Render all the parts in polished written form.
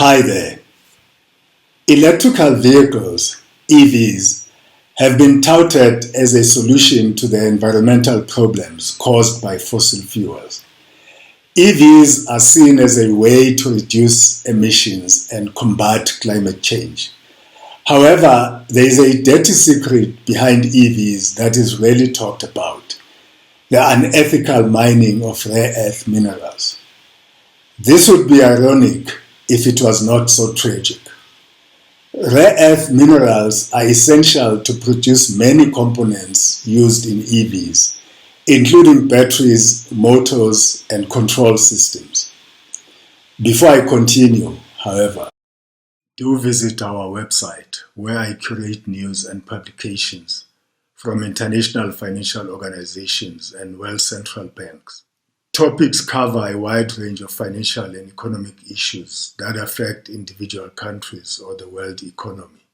Hi there. Electrical vehicles, EVs, have been touted as a solution to the environmental problems caused by fossil fuels. EVs are seen as a way to reduce emissions and combat climate change. However, there is a dirty secret behind EVs that is rarely talked about: the unethical mining of rare earth minerals. This would be ironic if it was not so tragic. Rare earth minerals are essential to produce many components used in EVs, including batteries, motors, and control systems. Before I continue, however, do visit our website where I curate news and publications from international financial organizations and world central banks. Topics cover a wide range of financial and economic issues that affect individual countries or the world economy.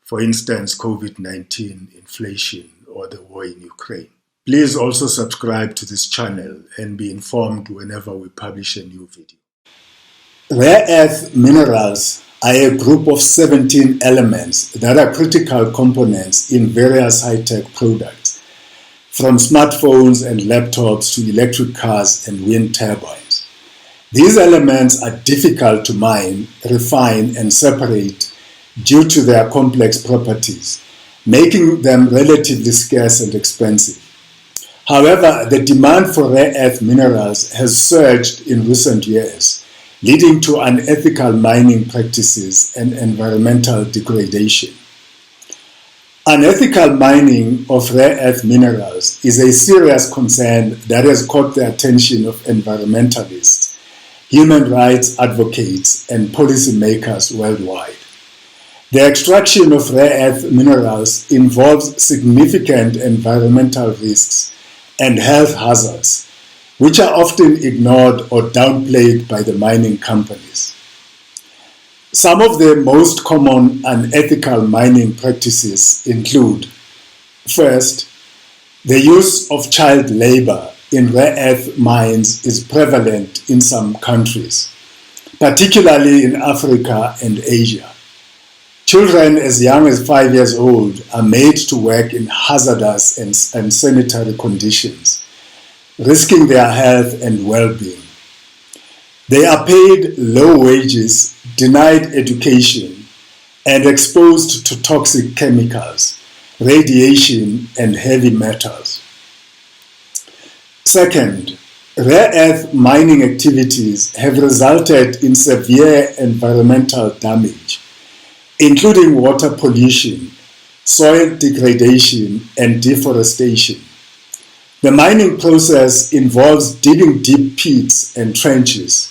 For instance, COVID-19, inflation, or the war in Ukraine. Please also subscribe to this channel and be informed whenever we publish a new video. Rare earth minerals are a group of 17 elements that are critical components in various high-tech products, from smartphones and laptops to electric cars and wind turbines. These elements are difficult to mine, refine, and separate due to their complex properties, making them relatively scarce and expensive. However, the demand for rare earth minerals has surged in recent years, leading to unethical mining practices and environmental degradation. Unethical mining of rare earth minerals is a serious concern that has caught the attention of environmentalists, human rights advocates, and policymakers worldwide. The extraction of rare earth minerals involves significant environmental risks and health hazards, which are often ignored or downplayed by the mining companies. Some of the most common unethical mining practices include: first, the use of child labor in rare earth mines is prevalent in some countries, particularly in Africa and Asia. Children as young as 5 years old are made to work in hazardous and unsanitary conditions, risking their health and well-being. They are paid low wages, denied education, and exposed to toxic chemicals, radiation, and heavy metals. Second, rare earth mining activities have resulted in severe environmental damage, including water pollution, soil degradation, and deforestation. The mining process involves digging deep pits and trenches,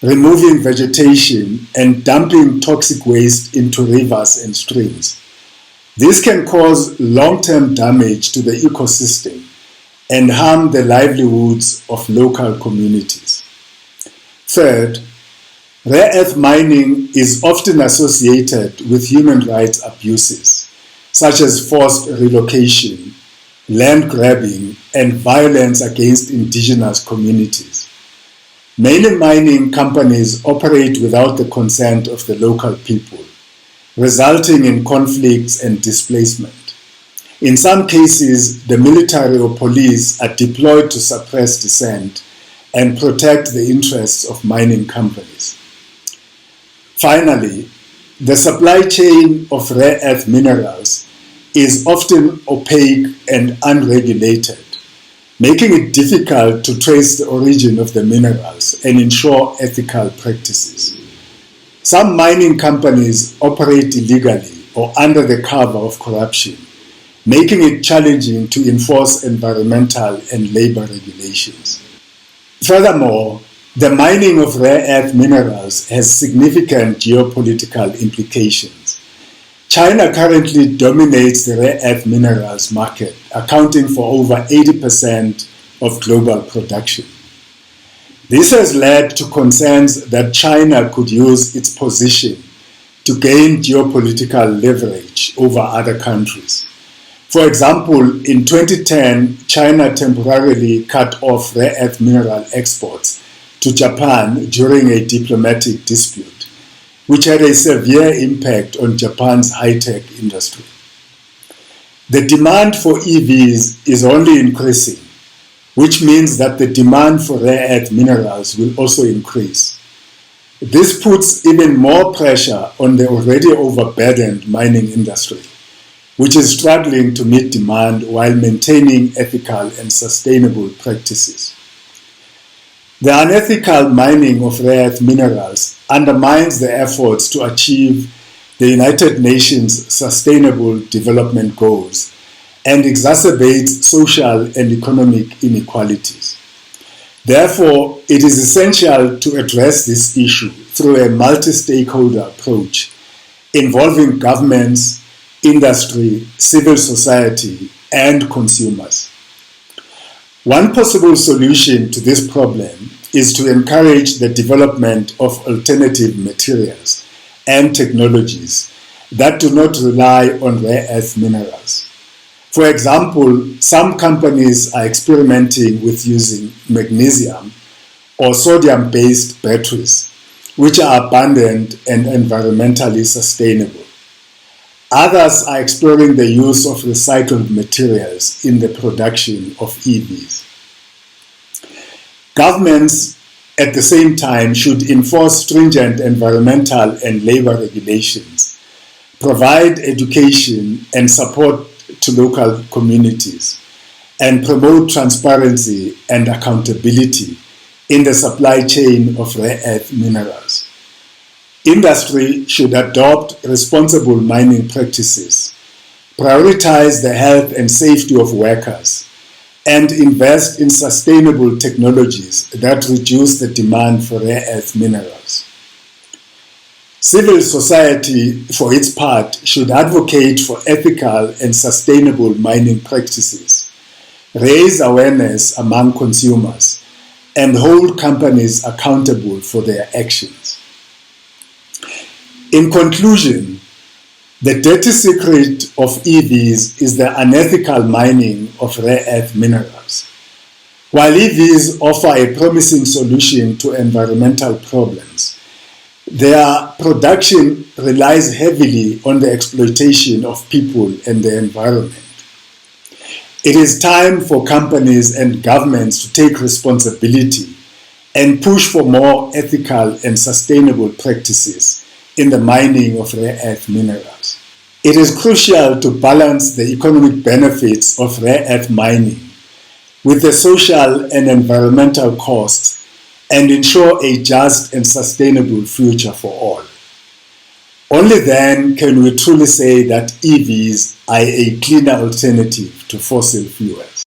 removing vegetation, and dumping toxic waste into rivers and streams. This can cause long-term damage to the ecosystem and harm the livelihoods of local communities. Third, rare earth mining is often associated with human rights abuses, such as forced relocation, land grabbing, and violence against indigenous communities. Many mining companies operate without the consent of the local people, resulting in conflicts and displacement. In some cases, the military or police are deployed to suppress dissent and protect the interests of mining companies. Finally, the supply chain of rare earth minerals is often opaque and unregulated, making it difficult to trace the origin of the minerals and ensure ethical practices. Some mining companies operate illegally or under the cover of corruption, making it challenging to enforce environmental and labor regulations. Furthermore, the mining of rare earth minerals has significant geopolitical implications. China currently dominates the rare earth minerals market, accounting for over 80% of global production. This has led to concerns that China could use its position to gain geopolitical leverage over other countries. For example, in 2010, China temporarily cut off rare earth mineral exports to Japan during a diplomatic dispute, which had a severe impact on Japan's high-tech industry. The demand for EVs is only increasing, which means that the demand for rare earth minerals will also increase. This puts even more pressure on the already overburdened mining industry, which is struggling to meet demand while maintaining ethical and sustainable practices. The unethical mining of rare earth minerals undermines the efforts to achieve the United Nations Sustainable Development Goals and exacerbates social and economic inequalities. Therefore, it is essential to address this issue through a multi-stakeholder approach involving governments, industry, civil society, and consumers. One possible solution to this problem is to encourage the development of alternative materials and technologies that do not rely on rare earth minerals. For example, some companies are experimenting with using magnesium or sodium-based batteries, which are abundant and environmentally sustainable. Others are exploring the use of recycled materials in the production of EVs. Governments, at the same time, should enforce stringent environmental and labor regulations, provide education and support to local communities, and promote transparency and accountability in the supply chain of rare earth minerals. Industry should adopt responsible mining practices, prioritize the health and safety of workers, and invest in sustainable technologies that reduce the demand for rare earth minerals. Civil society, for its part, should advocate for ethical and sustainable mining practices, raise awareness among consumers, and hold companies accountable for their actions. In conclusion, the dirty secret of EVs is the unethical mining of rare earth minerals. While EVs offer a promising solution to environmental problems, their production relies heavily on the exploitation of people and the environment. It is time for companies and governments to take responsibility and push for more ethical and sustainable practices in the mining of rare earth minerals. It is crucial to balance the economic benefits of rare earth mining with the social and environmental costs and ensure a just and sustainable future for all. Only then can we truly say that EVs are a cleaner alternative to fossil fuels.